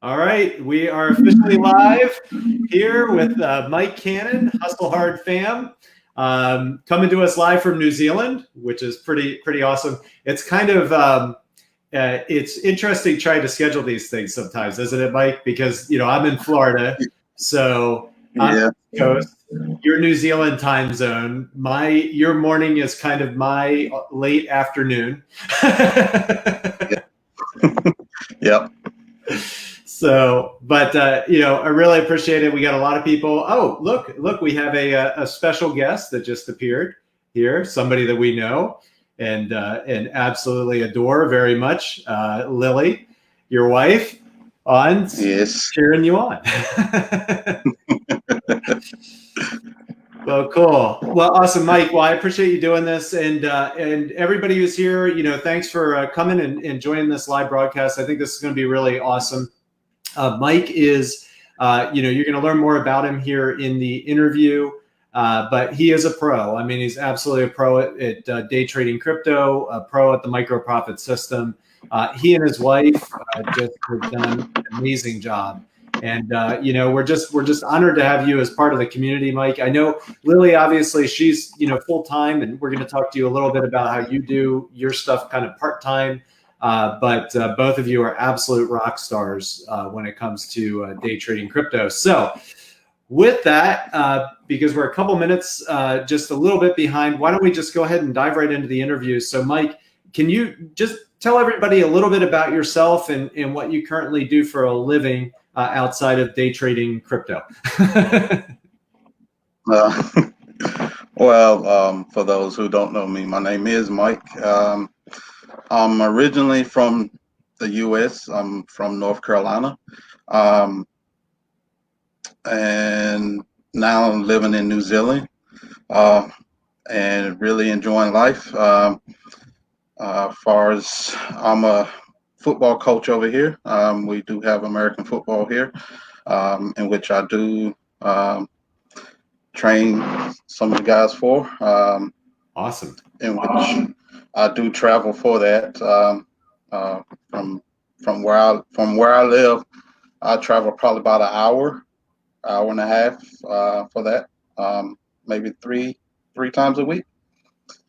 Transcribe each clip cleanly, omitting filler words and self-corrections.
All right, we are officially live here with Mike Cannon, Hustle Hard fam, coming to us live from New Zealand, which is pretty awesome. It's kind of it's interesting trying to schedule these things sometimes, isn't it, Mike? Because I'm in Florida, so I'm Yeah, East Coast. Your New Zealand time zone. Your morning is kind of my late afternoon. yeah, yep. So, but I really appreciate it. We got a lot of people. Oh, look, we have a special guest that just appeared here. Somebody that we know and absolutely adore very much. Lily, your wife, on Yes. cheering you on. Well, cool. Well, awesome, Mike. Well, I appreciate you doing this, and everybody who's here. Thanks for coming and joining this live broadcast. I think this is going to be really awesome. Mike is, you're going to learn more about him here in the interview, but he is a pro. I mean, he's absolutely a pro at day trading crypto, a pro at the micro profit system. He and his wife just have done an amazing job. And we're just honored to have you as part of the community, Mike. I know Lily, obviously, she's full time, and we're going to talk to you a little bit about how you do your stuff kind of part time. But both of you are absolute rock stars when it comes to day trading crypto. So, with that, because we're a couple minutes just a little bit behind, why don't we just go ahead and dive right into the interview? So, Mike, can you just tell everybody a little bit about yourself and what you currently do for a living outside of day trading crypto? Uh, well, for those who don't know me, my name is Mike. I'm originally from the U.S. I'm from North Carolina, um, and now I'm living in New Zealand, uh, and really enjoying life. Far as I'm a football coach over here, we do have American football here, in which I do. Train some of the guys for, Awesome. in which I do travel for that. Uh, from from where I live, I travel probably about an hour and a half for that. Maybe three times a week.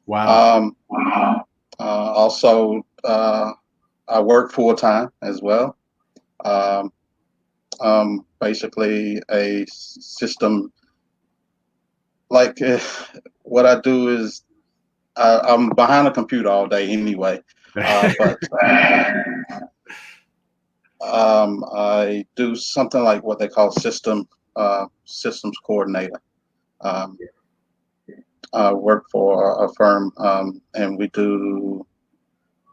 Wow. Um, Also, I work full time as well. Um, Basically a system like what I do is I'm behind a computer all day anyway, but I do something like what they call systems coordinator. Um, I work for a firm, and we do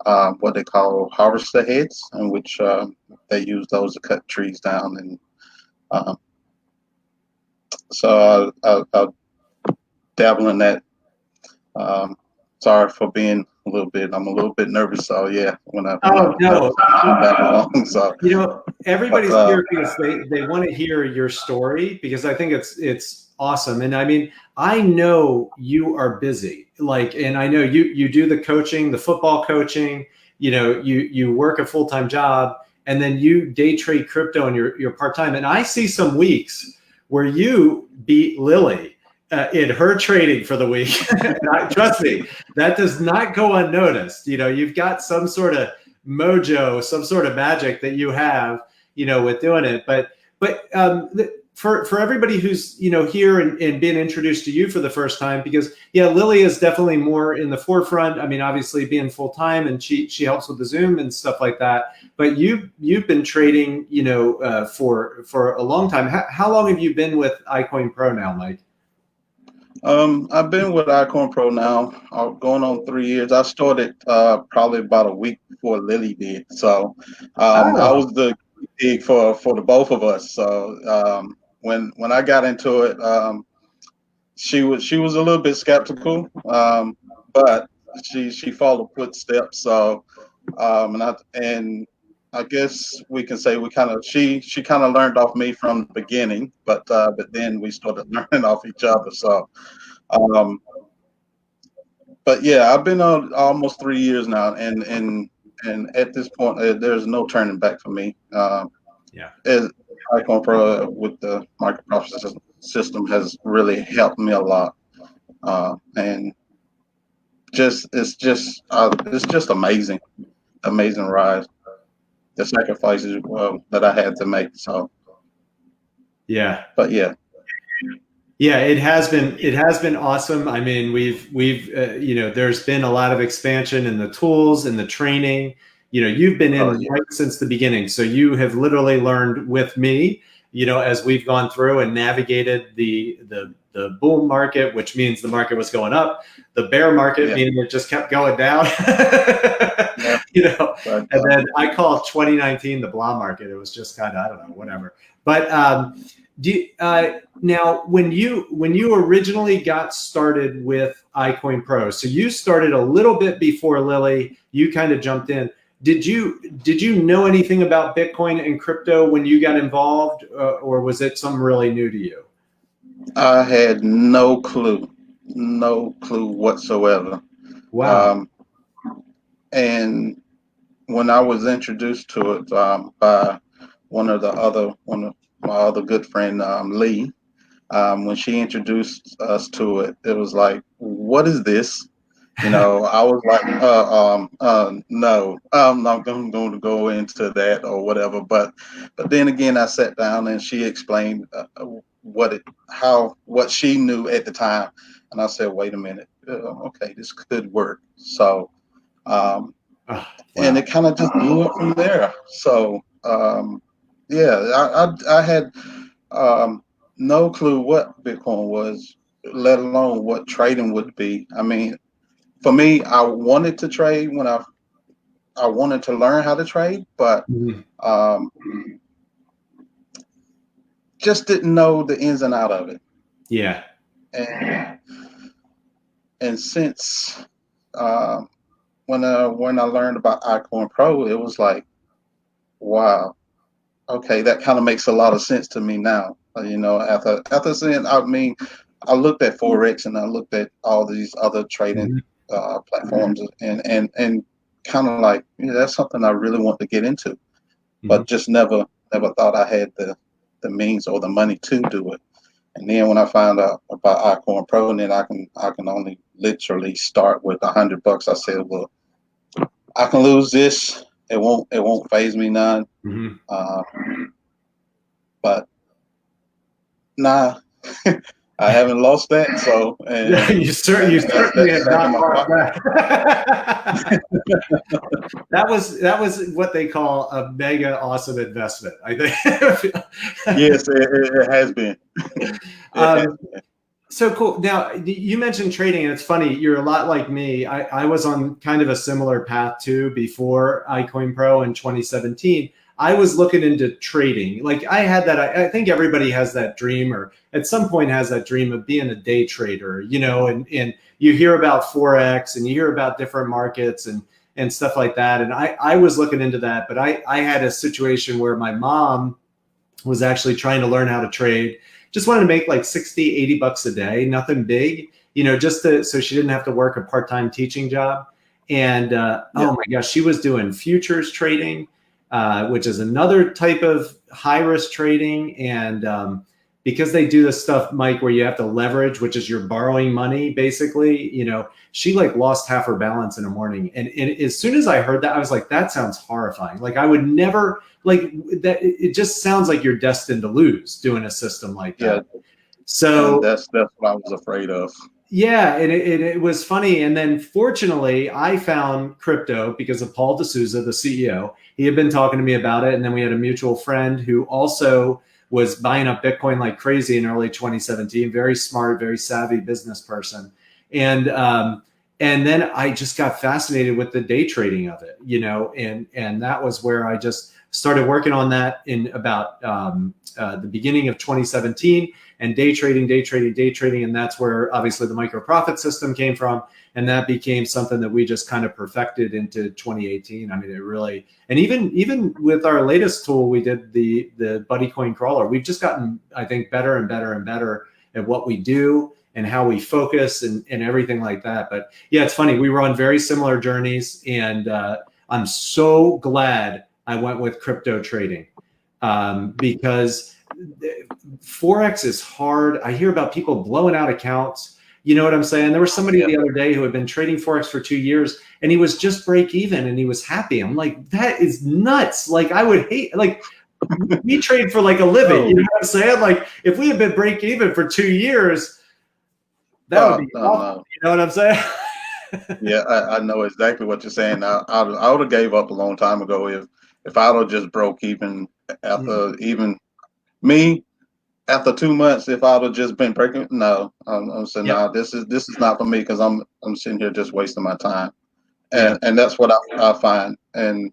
what they call harvester heads, in which they use those to cut trees down. And um, so I dabble in that. Um, Sorry for being I'm a little bit nervous. So yeah, when I Oh no. come back along. So, but Everybody's here because they want to hear your story because I think it's awesome. And I mean, I know you are busy. And I know you do the coaching, the football coaching, you work a full-time job and then you day trade crypto and you're part-time. And I see some weeks where you beat Lily in her trading for the week. Trust me, that does not go unnoticed. You've got some sort of mojo, some sort of magic that you have, with doing it. But for everybody who's here and been introduced to you for the first time, because Lily is definitely more in the forefront. I mean, obviously being full time, and she helps with the Zoom and stuff like that. But you've been trading, for a long time. How long have you been with iCoin Pro now, Mike? I've been with Icon Pro now, going on 3 years. I started probably about a week before Lily did, so I Oh, was the big for the both of us. So when I got into it, she was a little bit skeptical, but she followed footsteps. So and I guess we can say we kind of she kind of learned off me from the beginning, but then we started learning off each other. So. Um, but yeah, I've been on almost 3 years now, and at this point, there's no turning back for me. And Icon Pro with the microprocessor system has really helped me a lot, and it's just amazing, amazing ride. The sacrifices that I had to make. So Yeah. but yeah. Yeah, it has been awesome. I mean, we've you know, there's been a lot of expansion in the tools and the training. You know, you've been in right since the beginning, so you have literally learned with me. You know, as we've gone through and navigated the bull market, which means the market was going up, the bear market meaning it just kept going down. You know, and then I call 2019 the blah market. It was just kind of, I don't know, whatever. But now, when you originally got started with iCoin Pro, so you started a little bit before Lily, you kind of jumped in. Did you know anything about Bitcoin and crypto when you got involved, or was it something really new to you? I had no clue whatsoever. Wow. And when I was introduced to it by one of my other good friend, Lee, when she introduced us to it, it was like, what is this? You know, I was like, no, I'm not going to go into that or whatever. But then again, I sat down and she explained what she knew at the time, and I said, wait a minute, okay, this could work. So, Wow. and it kind of just blew up from there. So, yeah, I had no clue what Bitcoin was, let alone what trading would be. I mean, for me, I wanted to trade when I wanted to learn how to trade, but just didn't know the ins and out of it. Yeah. And since when I learned about iCoin Pro, it was like, wow, okay, that kind of makes a lot of sense to me now. You know, after seeing, I mean, I looked at Forex and I looked at all these other trading platforms, and kind of like, you know, that's something I really want to get into, but just never thought I had the means or the money to do it. And then when I found out about iCoin Pro, and then I can only literally start with $100, I said, well, I can lose this. It won't phase me none. But nah, I haven't lost that. So and you certainly have not lost that. That was what they call a mega awesome investment, I think. Yes, it has been. So cool. Now, you mentioned trading, and it's funny, you're a lot like me. I was on kind of a similar path too before iCoin Pro in 2017. I was looking into trading. Like I had that, I think everybody has that dream, or at some point has that dream of being a day trader, you know, and you hear about Forex and you hear about different markets and stuff like that. And I was looking into that, but I had a situation where my mom was actually trying to learn how to trade. Just wanted to make like 60, 80 bucks a day, nothing big, you know, so she didn't have to work a part-time teaching job. And oh my gosh, she was doing futures trading, which is another type of high risk trading. And because they do this stuff, Mike, where you have to leverage, which is you're borrowing money, basically, you know, she like lost half her balance in the morning. And as soon as I heard that, I was like, that sounds horrifying. Like I would never, like that. It just sounds like you're destined to lose doing a system like that. Yeah. So and that's what I was afraid of. Yeah, and it was funny. And then fortunately, I found crypto because of Paul D'Souza, the CEO. He had been talking to me about it. And then we had a mutual friend who also was buying up Bitcoin like crazy in early 2017. Very smart, very savvy business person. And then I just got fascinated with the day trading of it, you know, and that was where I just started working on that in about the beginning of 2017, and day trading. And that's where obviously the micro profit system came from. And that became something that we just kind of perfected into 2018. I mean, it really, and even with our latest tool, we did the Buddy Coin Crawler. We've just gotten, I think, better and better and better at what we do and how we focus and everything like that. But yeah, it's funny. We were on very similar journeys, and I'm so glad I went with crypto trading, because Forex is hard. I hear about people blowing out accounts. You know what I'm saying? There was somebody the other day who had been trading Forex for 2 years and he was just break even and he was happy. I'm like, that is nuts. Like I would hate, like we trade for like a living. You know what I'm saying? Like if we had been break even for 2 years, that would be awful. You know what I'm saying? Yeah, I know exactly what you're saying. I would have gave up a long time ago if I'd have just broke even after even me after 2 months. If I'd have just been breaking, no, I'm saying no. This is not for me because I'm sitting here just wasting my time, and that's what I find. And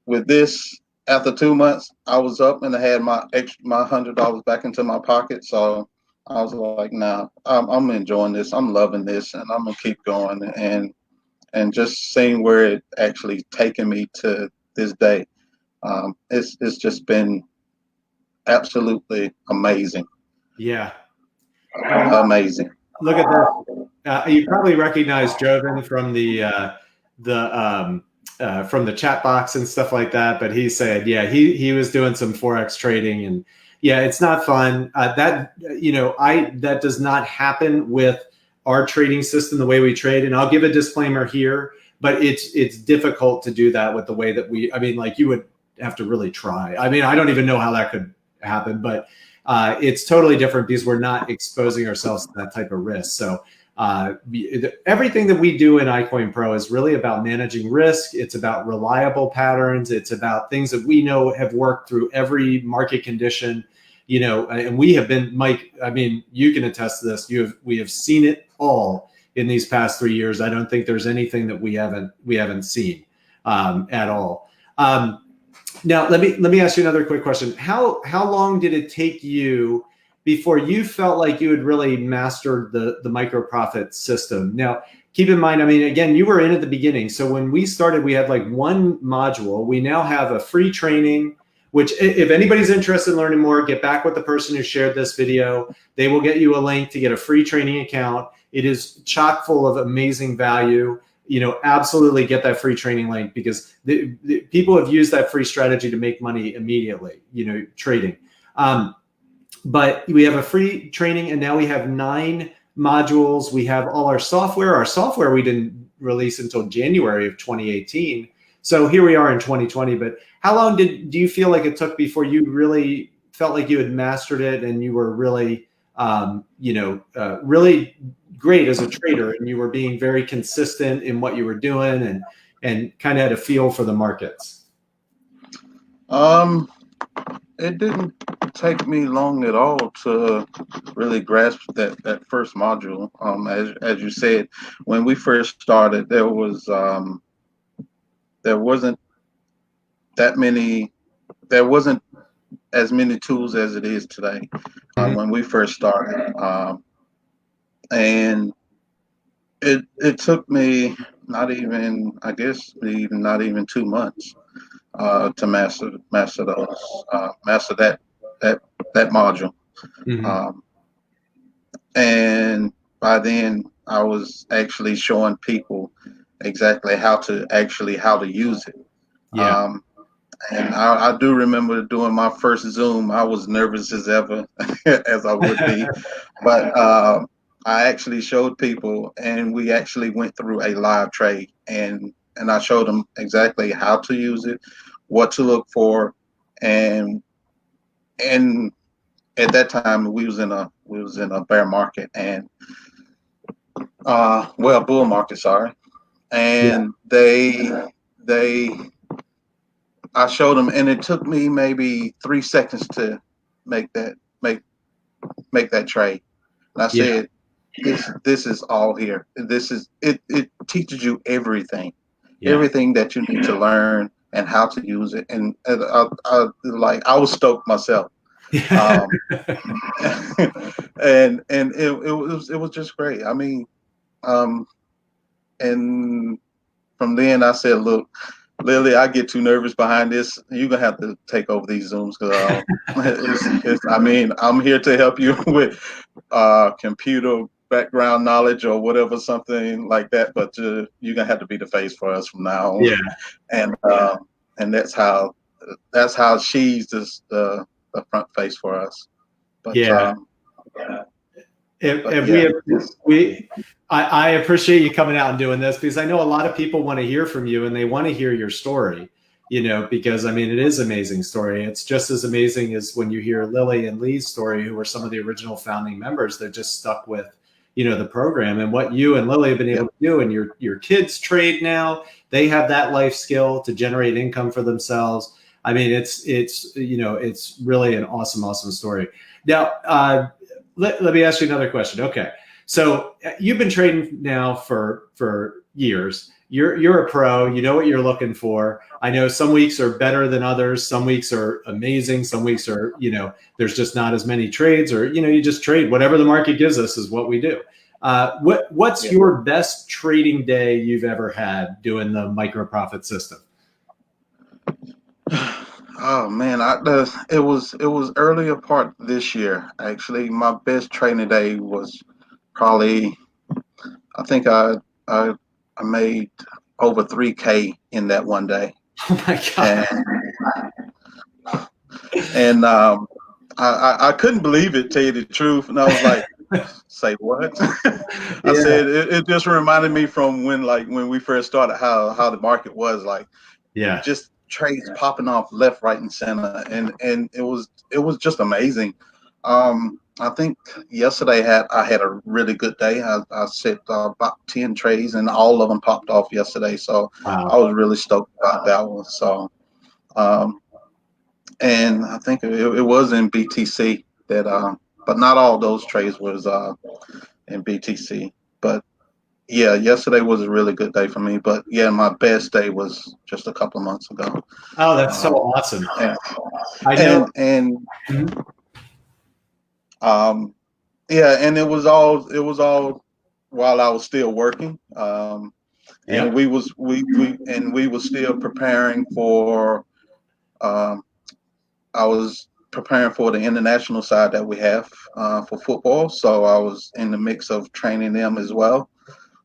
with this, after 2 months, I was up and I had my $100 back into my pocket. So I was like, nah, I'm enjoying this. I'm loving this, and I'm gonna keep going and just seeing where it actually taken me to this day. It's just been absolutely amazing. Yeah, amazing. Look at this. You probably recognize Joven from from the chat box and stuff like that. But he said, yeah, he was doing some Forex trading, and yeah, it's not fun. That does not happen with our trading system, the way we trade. And I'll give a disclaimer here, but it's difficult to do that with the way that I mean, like you would have to really try. I mean, I don't even know how that could happen, but it's totally different because we're not exposing ourselves to that type of risk. So everything that we do in iCoin Pro is really about managing risk. It's about reliable patterns. It's about things that we know have worked through every market condition. And we have been, Mike, I mean, you can attest to this. We have seen it all in these past 3 years. I don't think there's anything that we haven't seen at all. Now, let me ask you another quick question. How long did it take you before you felt like you had really mastered the micro profit system? Now, keep in mind, I mean, again, you were in at the beginning. So when we started, we had like one module. We now have a free training, which if anybody's interested in learning more, get back with the person who shared this video. They will get you a link to get a free training account. It is chock full of amazing value. Absolutely get that free training link because the people have used that free strategy to make money immediately, trading. But we have a free training and now we have 9 modules. We have all our software. Our software we didn't release until January of 2018. So here we are in 2020. But how long do you feel like it took before you really felt like you had mastered it and you were really, really great as a trader and you were being very consistent in what you were doing and kind of had a feel for the markets? It didn't take me long at all to really grasp that first module. As you said, when we first started, there wasn't as many tools as it is today. When we first started, and it took me not even 2 months to master that module. And by then I was actually showing people exactly how to use it. And I do remember doing my first Zoom. I was nervous as ever, as I would be, but I actually showed people, and we actually went through a live trade, and I showed them exactly how to use it, what to look for, and at that time we was in a bear market and bull market, sorry, and I showed them, and it took me maybe 3 seconds to make that trade. And I said, this is all here. This is it. It teaches you everything that you need to learn and how to use it. And I was stoked myself. And it was just great. I mean, and from then I said, look, Lily, I get too nervous behind this. You're gonna have to take over these Zooms because I mean, I'm here to help you with computer background knowledge or whatever, something like that. But you're gonna have to be the face for us from now on. And that's how that's how she's just the front face for us. But Yeah. but If yeah, I appreciate you coming out and doing this, because I know a lot of people want to hear from you and they want to hear your story, because I mean, it is an amazing story. It's just as amazing as when you hear Lily and Lee's story, who were some of the original founding members that just stuck with, the program, and what you and Lily have been able to do. And your kids trade now, they have that life skill to generate income for themselves. I mean, it's really an awesome story. Now, let me ask you another question. Okay. So you've been trading now for years. You're a pro. You know what you're looking for. I know some weeks are better than others. Some weeks are amazing. Some weeks are, there's just not as many trades, or you just trade whatever the market gives us is what we do. What's your best trading day you've ever had doing the micro profit system? Oh man, it was earlier part this year. Actually, my best trading day was probably, I think I made over 3K in that one day. Oh my God. And I couldn't believe it, tell you the truth. And I was like, say what? I said it just reminded me from when we first started, how the market was like, just trades popping off left, right, and center, and it was just amazing. I think yesterday I had a really good day. I set about 10 trades, and all of them popped off yesterday. So Wow. I was really stoked about that one. So, and I think it was in BTC that, but not all those trades was in BTC. But yeah, yesterday was a really good day for me. But yeah, my best day was just a couple of months ago. Oh, that's so awesome. I know. And yeah, and it was all while I was still working. And we was still preparing for, I was preparing for the international side that we have for football. So I was in the mix of training them as well.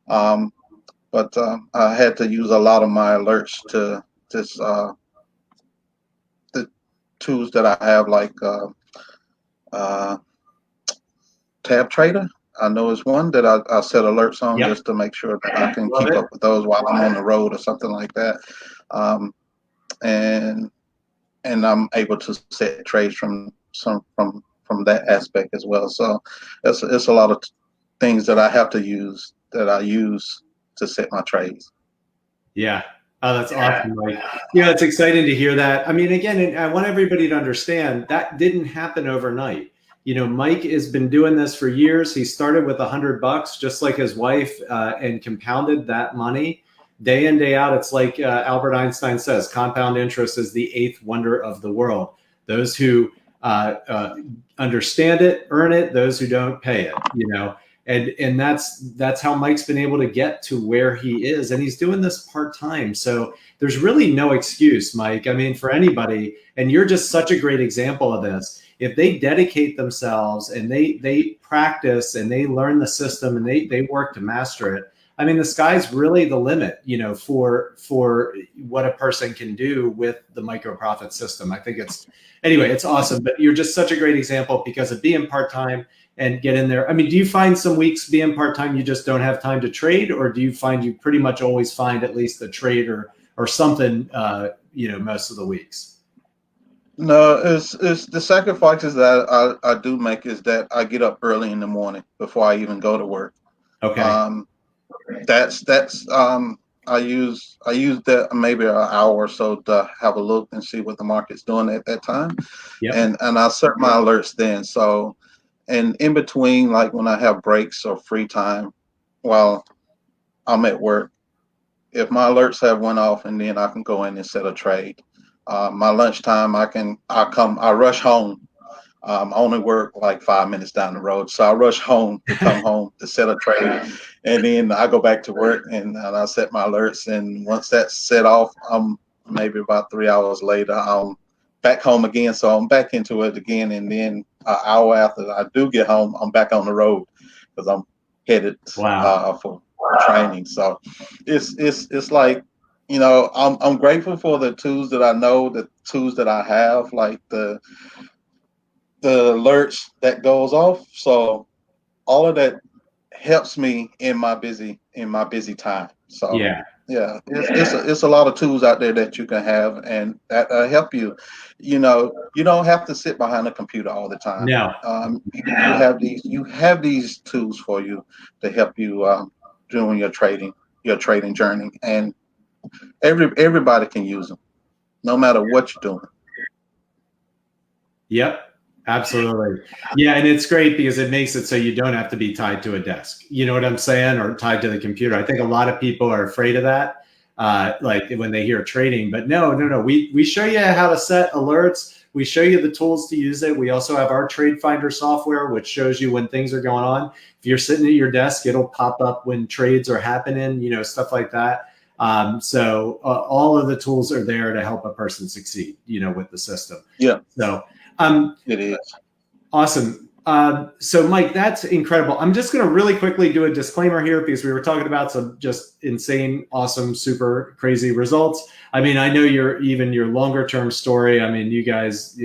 But I had to use a lot of my alerts to this the tools that I have, like uh, Tab Trader. I know it's one that I set alerts on just to make sure that I can keep up with those while I'm on the road or something like that. And I'm able to set trades from that aspect as well. So it's a lot of things that I use to set my trades. Yeah. Oh, that's awesome, Mike. It's exciting to hear that. I mean, again, I want everybody to understand that didn't happen overnight. Mike has been doing this for years. He started with $100, just like his wife, and compounded that money day in, day out. It's like Albert Einstein says, compound interest is the eighth wonder of the world. Those who understand it, earn it. Those who don't, pay it, and that's how Mike's been able to get to where he is, and he's doing this part-time. So there's really no excuse, Mike. I mean, for anybody, and you're just such a great example of this. If they dedicate themselves and they practice and they learn the system and they work to master it, I mean, the sky's really the limit, for what a person can do with the micro profit system. I think it's awesome. But you're just such a great example because of being part-time and get in there. I mean, do you find some weeks being part-time you just don't have time to trade, or do you find you pretty much always find at least a trade or something, most of the weeks? No, it's the sacrifices that I do make is that I get up early in the morning before I even go to work. Okay. That's I use that maybe an hour or so to have a look and see what the market's doing at that time. And I set my alerts then. So, and in between, like when I have breaks or free time while I'm at work, if my alerts have went off, and then I can go in and set a trade. My lunchtime, I rush home. I only work like 5 minutes down the road, so I rush home to come home to set a trade, and then I go back to work and I set my alerts. And once that's set off, maybe about 3 hours later, I'm back home again. So I'm back into it again, and then an hour after I do get home, I'm back on the road because I'm headed for training. So it's like I'm grateful for the tools that I know, the tools that I have, like the alerts that goes off. So all of that helps me in my busy time. So Yeah. yeah, it's a lot of tools out there that you can have and that help you. You don't have to sit behind a computer all the time. No. You have these tools for you to help you during your trading journey, and everybody can use them, no matter what you're doing. Yep. Absolutely. Yeah. And it's great because it makes it so you don't have to be tied to a desk. You know what I'm saying? Or tied to the computer. I think a lot of people are afraid of that, like when they hear trading. But no, no, no. We show you how to set alerts. We show you the tools to use it. We also have our Trade Finder software, which shows you when things are going on. If you're sitting at your desk, it'll pop up when trades are happening, stuff like that. So all of the tools are there to help a person succeed, with the system. Yeah. So it is. awesome. So Mike, that's incredible. I'm just going to really quickly do a disclaimer here because we were talking about some just insane, awesome, super crazy results. I mean, I know your longer term story. I mean, you guys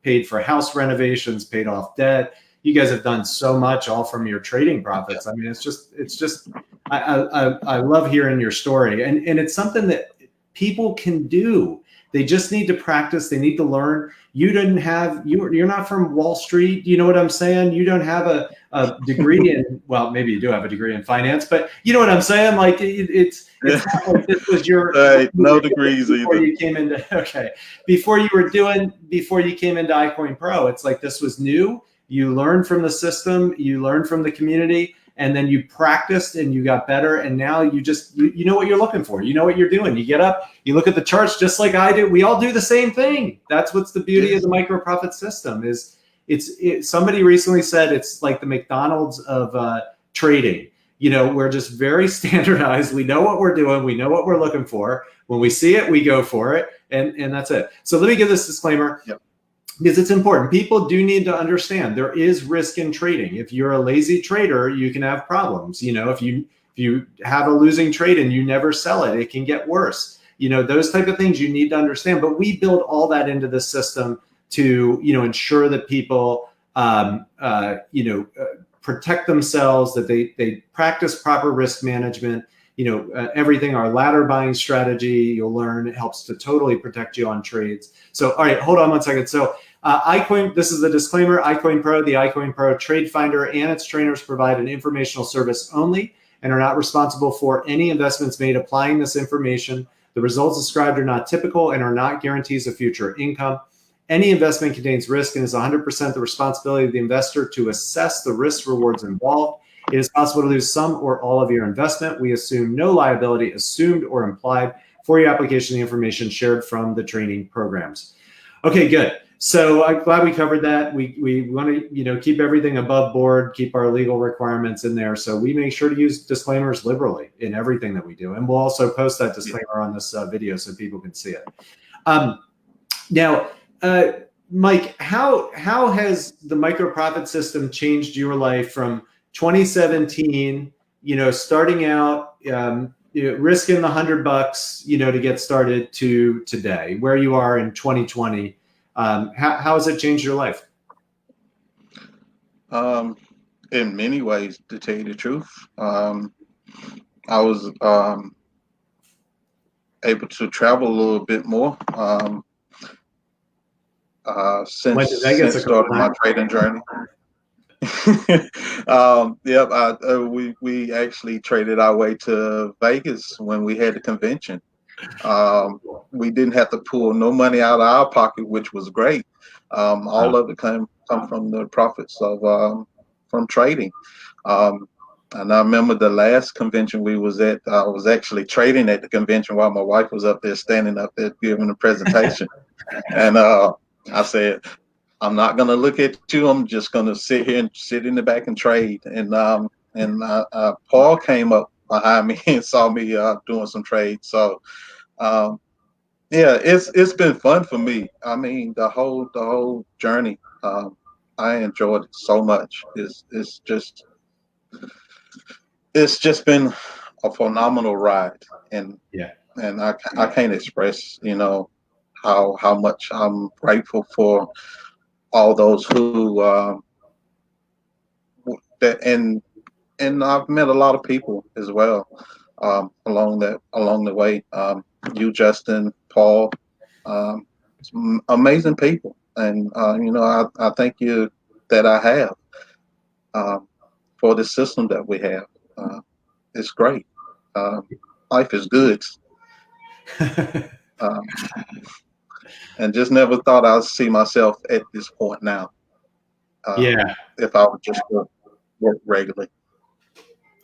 paid for house renovations, paid off debt. You guys have done so much, all from your trading profits. I mean, it's just, I love hearing your story, and it's something that people can do. They just need to practice. They need to learn. You're not from Wall Street. You know what I'm saying? You don't have a degree in, well, maybe you do have a degree in finance, but you know what I'm saying? Like it's not like this was your no degrees before either. you came into before you came into iCoin Pro. It's like this was new. You learned from the system, you learned from the community, and then you practiced and you got better. And now you know what you're looking for. You know what you're doing. You get up, you look at the charts just like I do. We all do the same thing. That's what's the beauty of the micro profit system is somebody recently said it's like the McDonald's of trading. We're just very standardized. We know what we're doing. We know what we're looking for. When we see it, we go for it. And that's it. So let me give this disclaimer. Yep. Because it's important. People do need to understand there is risk in trading. If you're a lazy trader, you can have problems. If you have a losing trade and you never sell it, it can get worse. Those type of things you need to understand. But we build all that into the system to ensure that people protect themselves, that they practice proper risk management. Everything, our ladder buying strategy, you'll learn, it helps to totally protect you on trades. So, all right, hold on one second. So iCoin, this is the disclaimer, iCoin Pro, the iCoin Pro Trade Finder and its trainers provide an informational service only and are not responsible for any investments made applying this information. The results described are not typical and are not guarantees of future income. Any investment contains risk and is 100% the responsibility of the investor to assess the risk rewards involved. It is possible to lose some or all of your investment. We assume no liability assumed or implied for your application of the information shared from the training programs. Okay, good. So I'm glad we covered that. We want to keep everything above board, keep our legal requirements in there. So we make sure to use disclaimers liberally in everything that we do, and we'll also post that disclaimer on this video so people can see it. Now, Mike, how has the micro profit system changed your life from 2017, starting out, risking the $100, to get started, to today, where you are in 2020? How has it changed your life? In many ways, to tell you the truth. I was able to travel a little bit more since starting my trading journey. We actually traded our way to Vegas when we had the convention. We didn't have to pull no money out of our pocket, which was great. All of it come from the profits of from trading. And I remember the last convention we was at, I was actually trading at the convention while my wife was up there, standing up there giving a presentation. And I said, I'm not going to look at you. I'm just going to sit here and sit in the back and trade. And Paul came up behind me and saw me doing some trades. So it's been fun for me. I mean, the whole journey. I enjoyed it so much. It's just been a phenomenal ride. And yeah, and I can't express, how much I'm grateful for all those who that and I've met a lot of people as well along the way. You, Justin, Paul, some amazing people, and I thank you that I have for the system that we have. Uh, it's great. Uh, Life is good, um, and just never thought I'd see myself at this point now. Yeah. If I would just work regularly.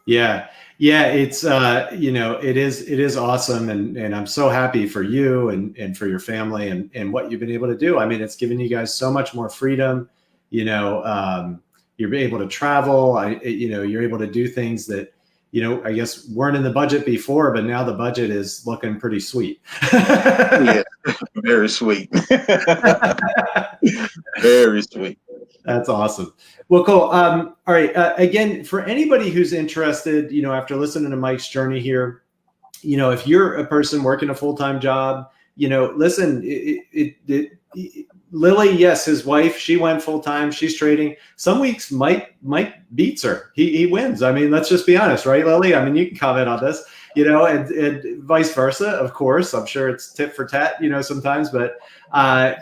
Yeah. Yeah. It's, it is awesome. And I'm so happy for you and for your family and what you've been able to do. I mean, it's given you guys so much more freedom, you're able to travel. You're able to do things that, I guess weren't in the budget before, but now the budget is looking pretty sweet. Yeah, very sweet. Very sweet. That's awesome. Well, cool. All right. Again, for anybody who's interested, after listening to Mike's journey here, if you're a person working a full-time job, listen, Lily, yes, his wife, she went full-time. She's trading. Some weeks Mike beats her. He wins. I mean, let's just be honest, right, Lily? I mean, you can comment on this, and vice versa. Of course, I'm sure it's tit for tat, sometimes, but I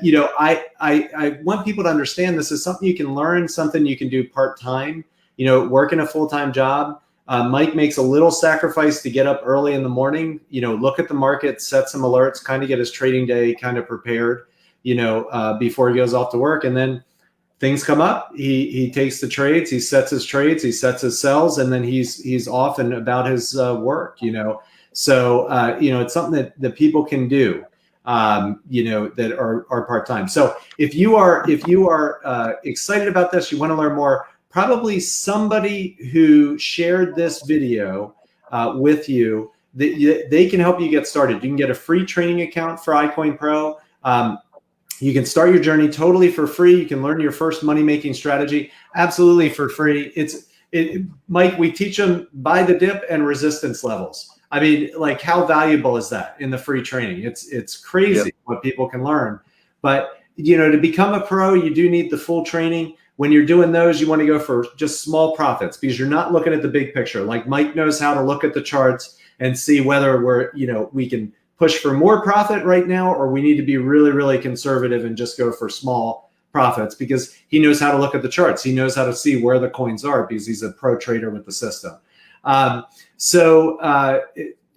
want people to understand this is something you can learn, something you can do part-time, working a full-time job. Mike makes a little sacrifice to get up early in the morning, look at the market, set some alerts, kind of get his trading day kind of prepared, before he goes off to work. And then things come up. He takes the trades, he sets his trades, he sets his sells, and then he's off and about his work, So, it's something that people can do, that are part-time. So if you are excited about this, you want to learn more, probably somebody who shared this video with you, they can help you get started. You can get a free training account for iCoin Pro. You can start your journey totally for free. You can learn your first money-making strategy absolutely for free. Mike, we teach them buy the dip and resistance levels. I mean, like, how valuable is that in the free training? It's crazy what people can learn. But, to become a pro, you do need the full training. When you're doing those, you want to go for just small profits because you're not looking at the big picture. Like Mike knows how to look at the charts and see whether we can push for more profit right now, or we need to be really, really conservative and just go for small profits because he knows how to look at the charts. He knows how to see where the coins are because he's a pro trader with the system.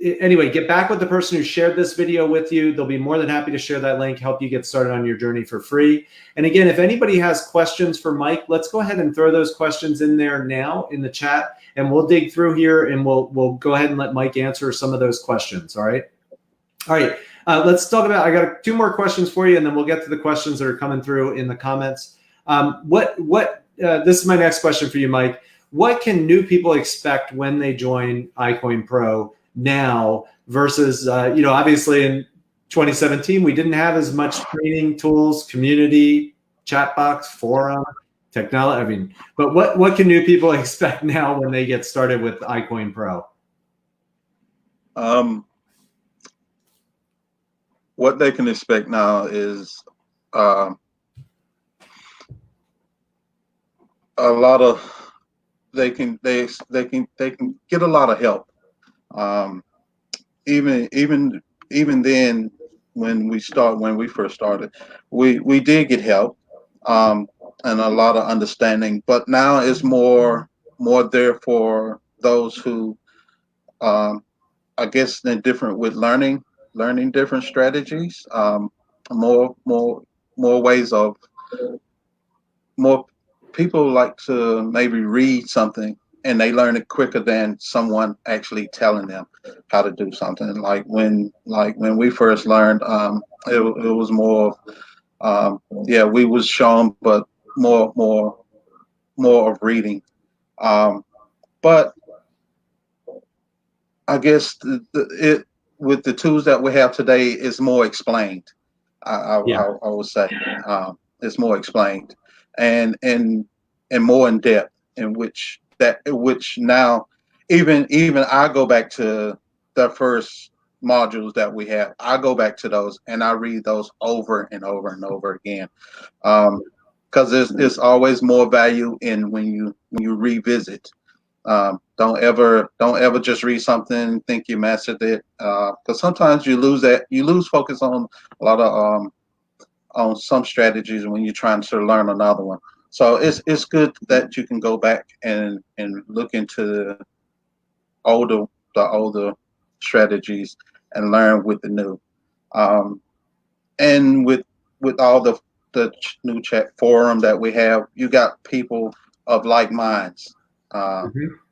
Anyway, get back with the person who shared this video with you. They'll be more than happy to share that link, help you get started on your journey for free. And again, if anybody has questions for Mike, let's go ahead and throw those questions in there now in the chat, and we'll dig through here and we'll go ahead and let Mike answer some of those questions. All right. All right. Let's talk about, I got 2 more questions for you, and then we'll get to the questions that are coming through in the comments. This is my next question for you, Mike. What can new people expect when they join iCoin Pro now versus, obviously in 2017, we didn't have as much training tools, community, chat box, forum, technology. I mean, but what can new people expect now when they get started with iCoin Pro? What they can expect now is a lot of they can get a lot of help. Even then, when we first started, we did get help and a lot of understanding. But now it's more there for those who, I guess, they're different with learning different strategies. More ways of more people like to maybe read something and they learn it quicker than someone actually telling them how to do something. Like when we first learned, it was more, we was shown, but more of reading. But I guess it with the tools that we have today is more explained. I would say it's more explained and more in depth, in which now even I go back to the first modules that we have, I go back to those and I read those over and over and over again. Because there's always more value in when you revisit. Don't ever just read something, think you mastered it, because sometimes you lose focus on a lot of on some strategies when you're trying to learn another one. So it's good that you can go back and look into older the older strategies and learn with the new. And with all the new chat forum that we have, you got people of like minds.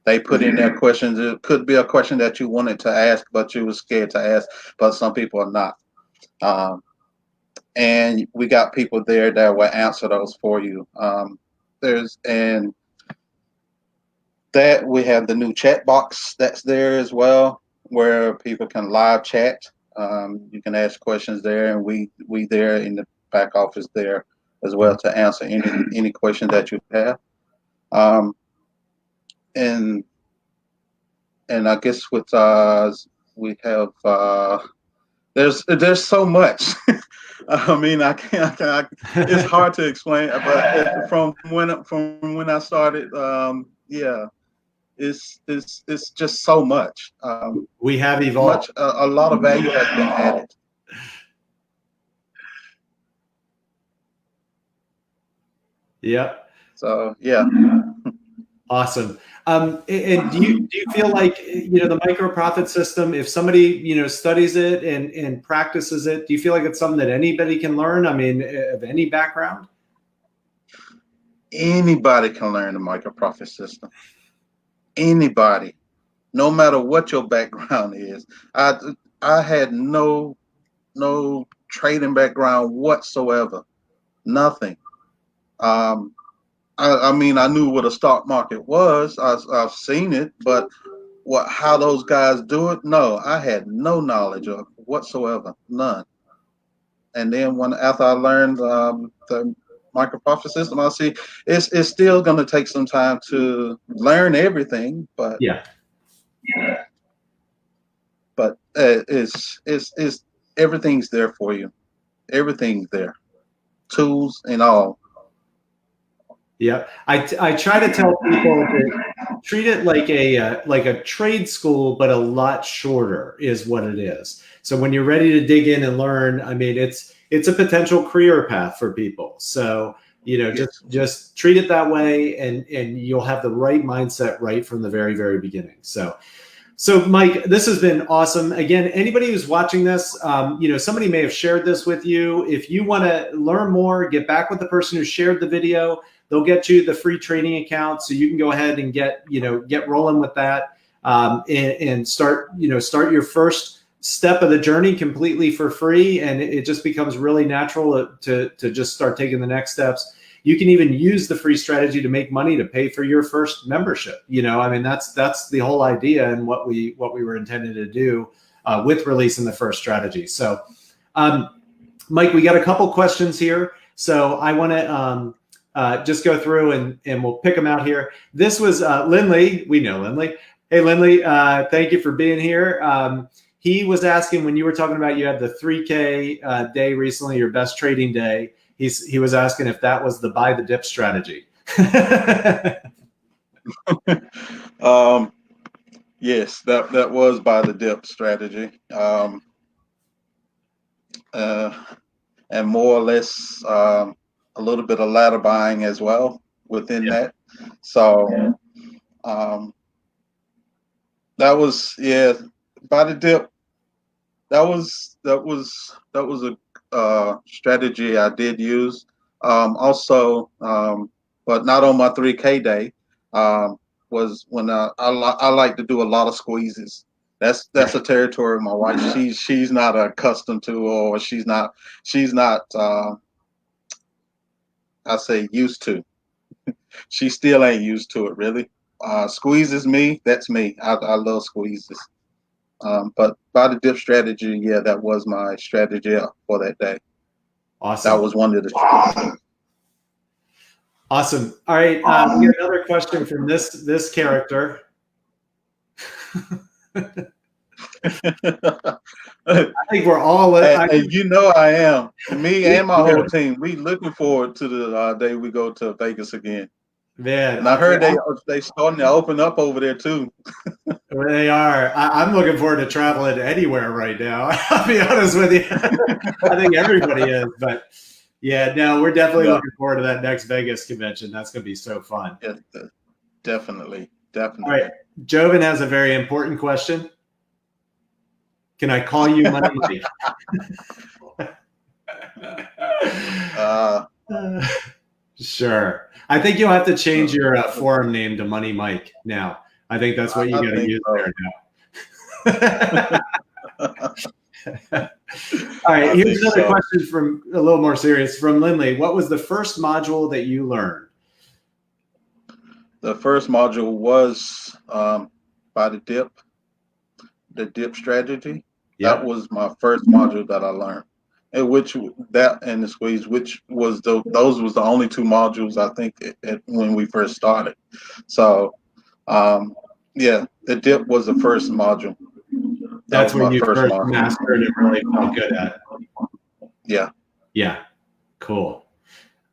They put in their questions. It could be a question that you wanted to ask, but you were scared to ask. But some people are not. And we got people there that will answer those for you. There's and that we have the new chat box that's there as well, where people can live chat. You can ask questions there, and we there in the back office there as well to answer any question that you have. And I guess with we have there's so much. I mean, it's hard to explain, but from when I started, yeah, it's just so much. We have evolved. A lot of value has been added. Yep. So yeah. Awesome. And do you feel like, the micro profit system, if somebody, studies it and practices it, do you feel like it's something that anybody can learn? I mean, of any background? Anybody can learn the micro profit system. Anybody, no matter what your background is. I had no trading background whatsoever. Nothing. I mean, I knew what a stock market was. I've seen it, but how those guys do it? No, I had no knowledge of whatsoever, none. And then after I learned the micro profit system, I see it's still going to take some time to learn everything, but yeah, it's everything's there for you. Everything's there, tools and all. Yeah, I try to tell people to treat it like a trade school, but a lot shorter is what it is. So when you're ready to dig in and learn, I mean, it's a potential career path for people. So just treat it that way, and you'll have the right mindset right from the very, very beginning. So, Mike, this has been awesome. Again, anybody who's watching this, somebody may have shared this with you. If you want to learn more, get back with the person who shared the video. They'll get you the free training account, so you can go ahead and get rolling with that, and start your first step of the journey completely for free. And it just becomes really natural to just start taking the next steps. You can even use the free strategy to make money to pay for your first membership. I mean, that's the whole idea and what we were intended to do with releasing the first strategy. So, Mike, we got a couple questions here. So I want to just go through and we'll pick them out here. This was Lindley. We know Lindley. Hey, Lindley, thank you for being here. He was asking, when you were talking about you had the 3K day recently, your best trading day. He was asking if that was the buy the dip strategy. Yes, that was buy the dip strategy, and more or less a little bit of ladder buying as well within that. So that was buy the dip. That was a strategy I did use. Also, but not on my 3K day. Was when I like to do a lot of squeezes. That's a territory of my wife. She's not accustomed to, or she's not I say used to. She still ain't used to it really. Squeezes me. That's me. I love squeezes. But by the dip strategy, yeah, that was my strategy for that day. Awesome. That was one of the strategies. Awesome. All right. We got another question from this character. I think we're all. And you know I am. Me and my whole team. We looking forward to the day we go to Vegas again. Man, and I heard they starting to open up over there too. They are. I'm looking forward to traveling anywhere right now. I'll be honest with you. I think everybody is, but yeah, no, we're definitely looking forward to that next Vegas convention. That's going to be so fun. Yeah, definitely. All right, Joven has a very important question. Can I call you Money Mike? Sure. I think you'll have to change your forum name to Money Mike now. I think that's what you got to use there now. All right, here's another question from a little more serious from Lindley. What was the first module that you learned? The first module was by the dip strategy. Yep. That was my first module that I learned. And the squeeze, which was those was the only two modules I think when we first started. So yeah, the dip was the first module. That's when you first mastered and really felt good at. Yeah. Yeah. Cool.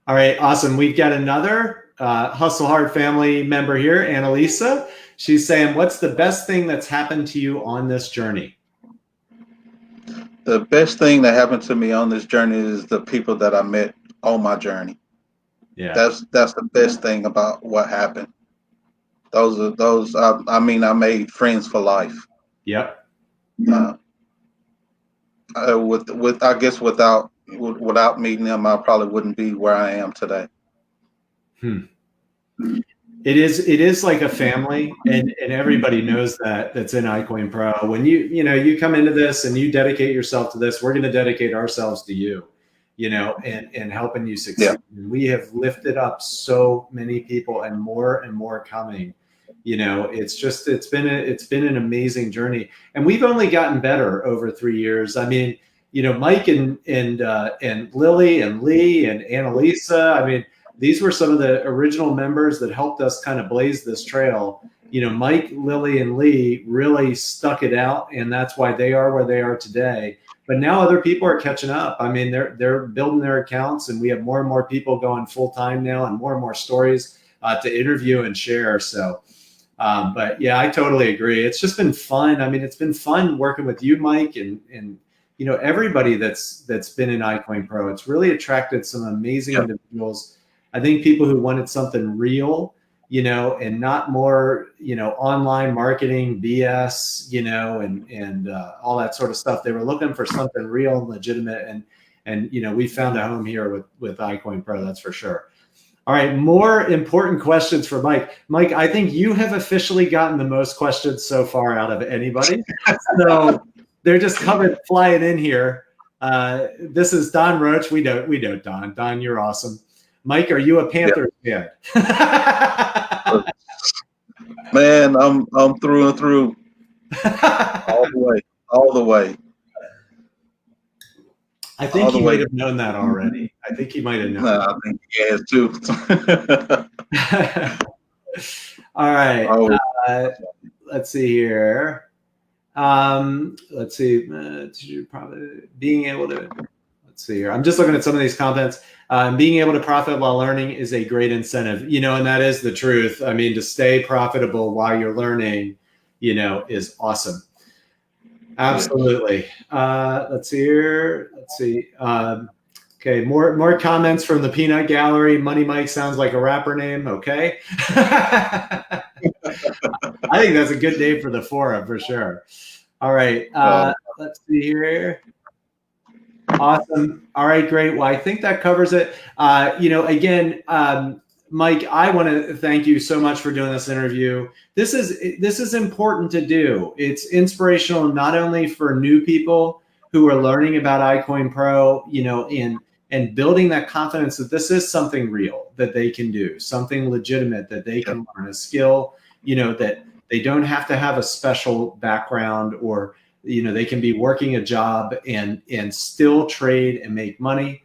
All right. Awesome. We've got another Hustle Hard family member here, Annalisa. She's saying, what's the best thing that's happened to you on this journey? The best thing that happened to me on this journey is the people that I met on my journey. Yeah. That's the best thing about what happened. I made friends for life. Yep. Without meeting them, I probably wouldn't be where I am today. It is like a family, and everybody knows that's in iCoin Pro. When you come into this and you dedicate yourself to this, we're going to dedicate ourselves to you, and helping you succeed. Yeah. We have lifted up so many people, and more coming. It's been an amazing journey, and we've only gotten better over 3 years. I mean, Mike and Lily and Lee and Annalisa. I mean, these were some of the original members that helped us kind of blaze this trail. Mike, Lily, and Lee really stuck it out, and that's why they are where they are today. But now other people are catching up. I mean, they're building their accounts, and we have more and more people going full time now, and more stories to interview and share. So, but yeah, I totally agree. It's just been fun. I mean, it's been fun working with you, Mike, and everybody that's been in iCoin Pro. It's really attracted some amazing individuals. I think people who wanted something real, and not more, online marketing BS, and all that sort of stuff. They were looking for something real and legitimate, and we found a home here with iCoin Pro. That's for sure. All right, more important questions for Mike. Mike, I think you have officially gotten the most questions so far out of anybody. So they're just coming flying in here. This is Don Roach. We know Don. Don, you're awesome. Mike, are you a Panthers fan? Man, I'm through and through. All the way. I think he might have known that already. I think he might have known. I think he has too. All right. Let's see here. Let's see. Probably being able to. Let's see here. I'm just looking at some of these comments. Being able to profit while learning is a great incentive, and that is the truth. I mean, to stay profitable while you're learning, is awesome. Absolutely. Let's see here. Let's see. Okay, more comments from the Peanut Gallery. Money Mike sounds like a rapper name. Okay. I think that's a good name for the forum for sure. All right. Let's see here. Awesome. All right, great. Well, I think that covers it. Again, Mike, I want to thank you so much for doing this interview. This is important to do. It's inspirational not only for new people who are learning about iCoin Pro, and building that confidence that this is something real that they can do, something legitimate that they can learn, a skill, that they don't have to have a special background, or they can be working a job and still trade and make money.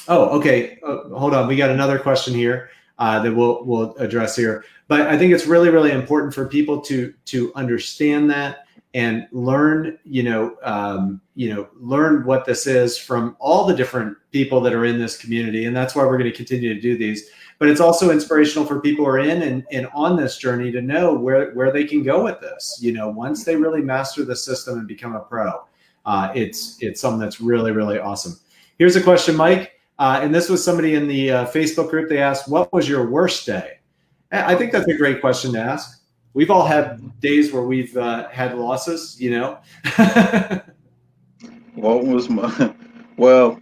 Okay. Hold on. We got another question here that we'll address here. But I think it's really, really important for people to understand that and learn, learn what this is from all the different people that are in this community. And that's why we're going to continue to do these. But it's also inspirational for people who are in and on this journey to know where they can go with this. Once they really master the system and become a pro, it's something that's really, really awesome. Here's a question, Mike. And this was somebody in the Facebook group. They asked, what was your worst day? I think that's a great question to ask. We've all had days where we've had losses, What was my, well,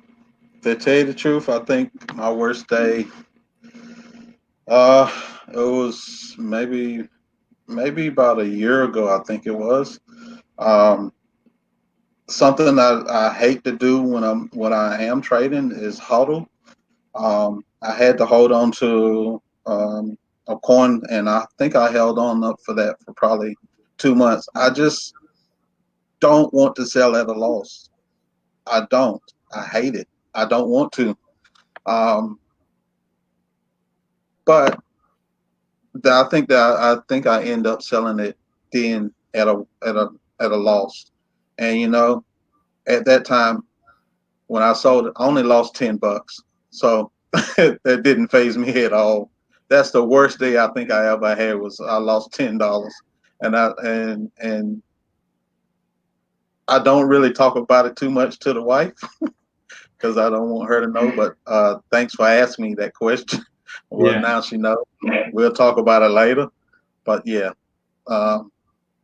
to tell you the truth, I think my worst day, it was maybe about a year ago, I think it was. Something that I hate to do when I am trading is hodl. I had to hold on to a coin, and I think I held on up for that for probably 2 months. I just don't want to sell at a loss. I don't. I hate it. I don't want to. But I think I end up selling it then at a loss. And at that time when I sold it, I only lost $10. So that didn't faze me at all. That's the worst day I think I ever had, was I lost $10. And I don't really talk about it too much to the wife because I don't want her to know. But thanks for asking me that question. Well, now she knows. We'll talk about it later. But yeah, that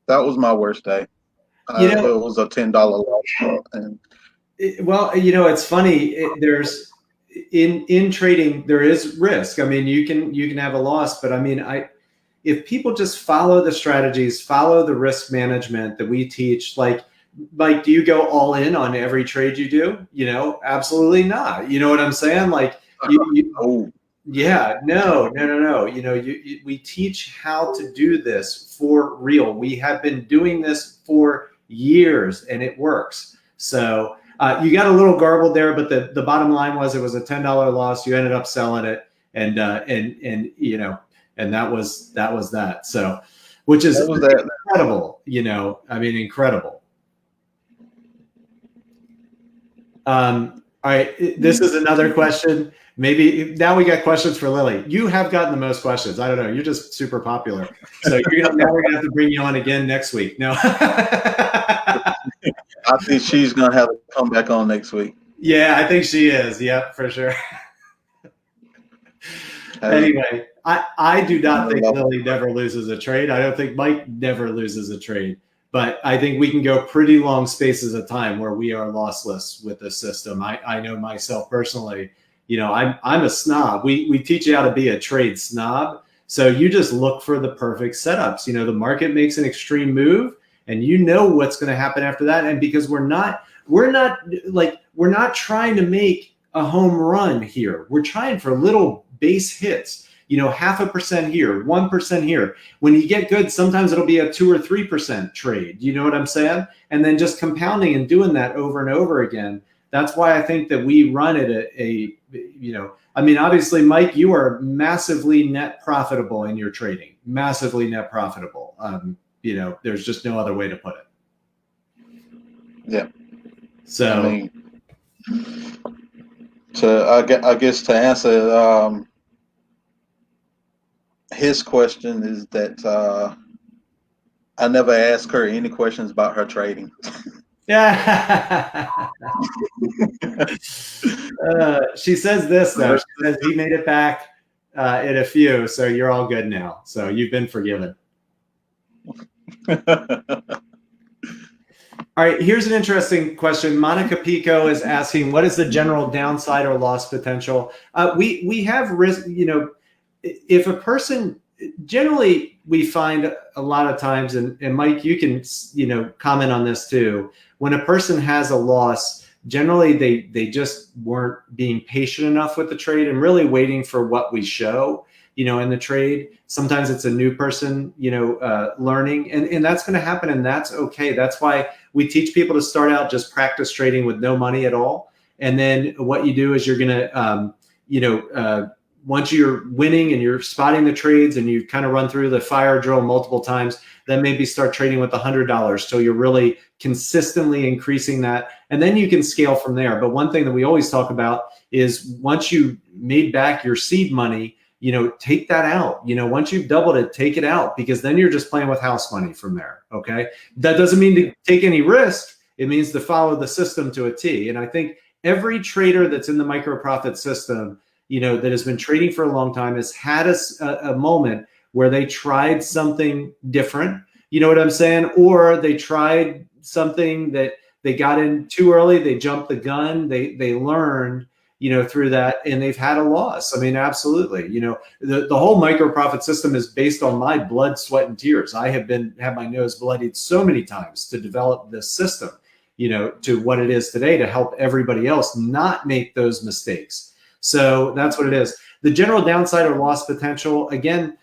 was my worst day. It was a $10 loss. It's funny. There's in trading, there is risk. I mean, you can have a loss, but I mean, if people just follow the strategies, follow the risk management that we teach, like, do you go all in on every trade you do? Absolutely not. You know what I'm saying? Like, yeah, no. We teach how to do this for real. We have been doing this for years, and it works. So you got a little garbled there, but the bottom line was it was a $10 loss. You ended up selling it, and that was that. So, which is incredible. I mean, incredible. All right, this is another question. Maybe now we got questions for Lily. You have gotten the most questions. I don't know. You're just super popular. So now we're gonna have to bring you on again next week. No. I think she's gonna have to come back on next week. Yeah, I think she is. Yep, for sure. Anyway, I do not think Lily never loses a trade. I don't think Mike never loses a trade. But I think we can go pretty long spaces of time where we are lossless with this system. I know myself personally. I'm a snob. We teach you how to be a trade snob. So you just look for the perfect setups. The market makes an extreme move, and what's going to happen after that. And because we're not trying to make a home run here. We're trying for little base hits. 0.5% here, 1% here. When you get good, sometimes it'll be a 2 or 3% trade. You know what I'm saying? And then just compounding and doing that over and over again. That's why I think that we run it obviously, Mike, you are massively net profitable in your trading, massively net profitable. There's just no other way to put it. Yeah. So, I guess to answer his question is that I never asked her any questions about her trading. Yeah. She says this, though. She says he made it back in a few, so you're all good now. So you've been forgiven. All right, here's an interesting question. Monica Pico is asking, what is the general downside or loss potential? We have risk, if a person, generally we find a lot of times, and Mike, you can, comment on this too. When a person has a loss, generally they just weren't being patient enough with the trade and really waiting for what we show, in the trade. Sometimes it's a new person, learning, and that's going to happen, and that's okay. That's why we teach people to start out just practice trading with no money at all. And then what you do is you're going to, once you're winning and you're spotting the trades and you kind of run through the fire drill multiple times, then maybe start trading with $100 till you're really consistently increasing that. And then you can scale from there. But one thing that we always talk about is once you made back your seed money, take that out. Once you've doubled it, take it out, because then you're just playing with house money from there. Okay. That doesn't mean to take any risk. It means to follow the system to a T. And I think every trader that's in the micro profit system, that has been trading for a long time, has had a moment where they tried something different. You know what I'm saying? Or they tried something that they got in too early. They jumped the gun. They learned, through that, and they've had a loss. I mean, absolutely. The whole micro profit system is based on my blood, sweat, and tears. I have had my nose bloodied so many times to develop this system, to what it is today, to help everybody else not make those mistakes. So that's what it is. The general downside or loss potential, again,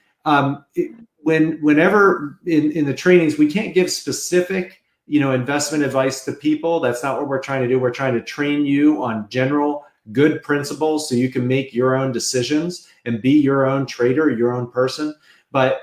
whenever in the trainings, we can't give specific, investment advice to people. That's not what we're trying to do. We're trying to train you on general good principles so you can make your own decisions and be your own trader, your own person. But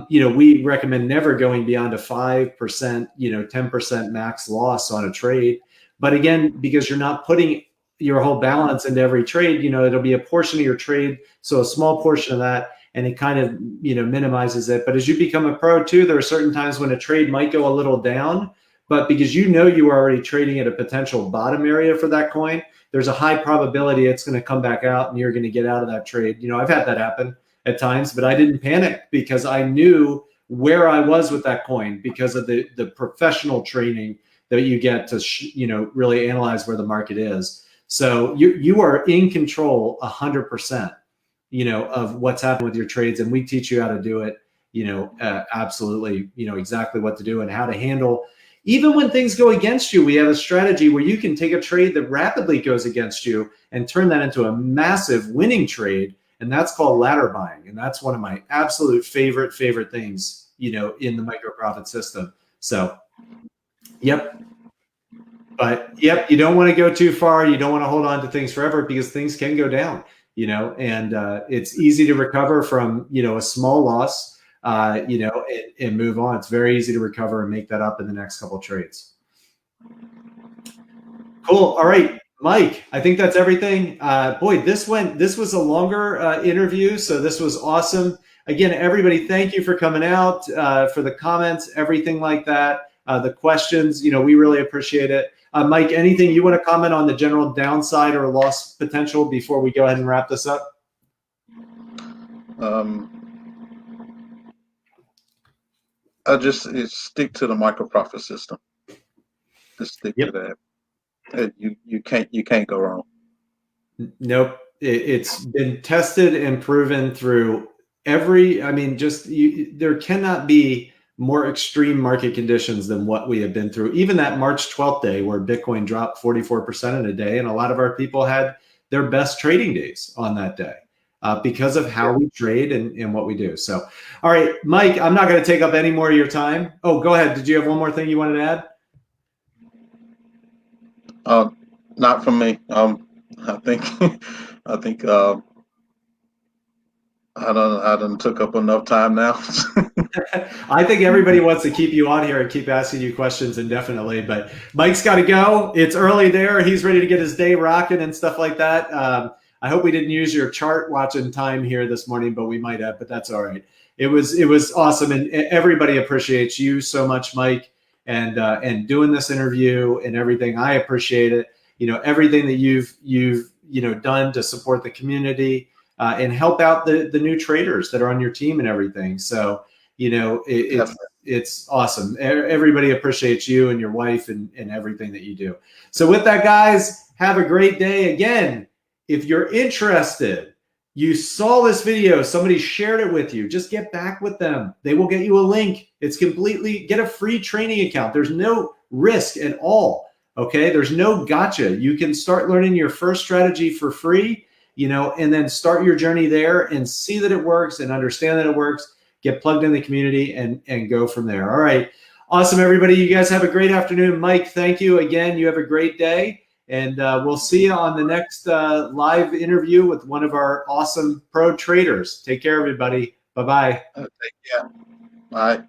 we recommend never going beyond a 5%, 10% max loss on a trade. But again, because you're not putting your whole balance into every trade, it'll be a portion of your trade. So a small portion of that, and it kind of, minimizes it. But as you become a pro too, there are certain times when a trade might go a little down, but because you are already trading at a potential bottom area for that coin, there's a high probability it's going to come back out and you're going to get out of that trade. I've had that happen at times, but I didn't panic because I knew where I was with that coin because of the professional training that you get to, really analyze where the market is. So you are in control 100%, of what's happening with your trades. And we teach you how to do it, absolutely, exactly what to do and how to handle. Even when things go against you, we have a strategy where you can take a trade that rapidly goes against you and turn that into a massive winning trade. And that's called ladder buying. And that's one of my absolute favorite things, in the micro profit system. So, yep. But yep, you don't want to go too far. You don't want to hold on to things forever because things can go down, and it's easy to recover from, a small loss. And move on. It's very easy to recover and make that up in the next couple of trades. Cool. All right, Mike, I think that's everything. Boy, this was a longer interview, so this was awesome. Again, everybody, thank you for coming out, for the comments, everything like that, the questions, we really appreciate it. Mike, anything you want to comment on the general downside or loss potential before we go ahead and wrap this up? I just stick to the micro profit system. Just stick to that. You can't go wrong. Nope. It's been tested and proven through there cannot be more extreme market conditions than what we have been through. Even that March 12th day where Bitcoin dropped 44% in a day, and a lot of our people had their best trading days on that day. Because of how we trade and what we do. So, all right, Mike, I'm not going to take up any more of your time. Oh, go ahead. Did you have one more thing you wanted to add? Not from me. I think I done took up enough time now. I think everybody wants to keep you on here and keep asking you questions indefinitely, but Mike's got to go. It's early there. He's ready to get his day rocking and stuff like that. I hope we didn't use your chart watching time here this morning, but we might have, but that's all right. It was awesome. And everybody appreciates you so much, Mike, and doing this interview and everything. I appreciate it. Everything that you've done to support the community and help out the new traders that are on your team and everything. So, it's awesome. Everybody appreciates you and your wife and everything that you do. So with that, guys, have a great day. Again, if you're interested, you saw this video, somebody shared it with you, just get back with them. They will get you a link. It's get a free training account. There's no risk at all. Okay. There's no gotcha. You can start learning your first strategy for free, and then start your journey there and see that it works and understand that it works, get plugged in the community and go from there. All right. Awesome, everybody. You guys have a great afternoon. Mike, thank you again. You have a great day. And we'll see you on the next live interview with one of our awesome pro traders. Take care, everybody. Bye-bye. Take care. Bye.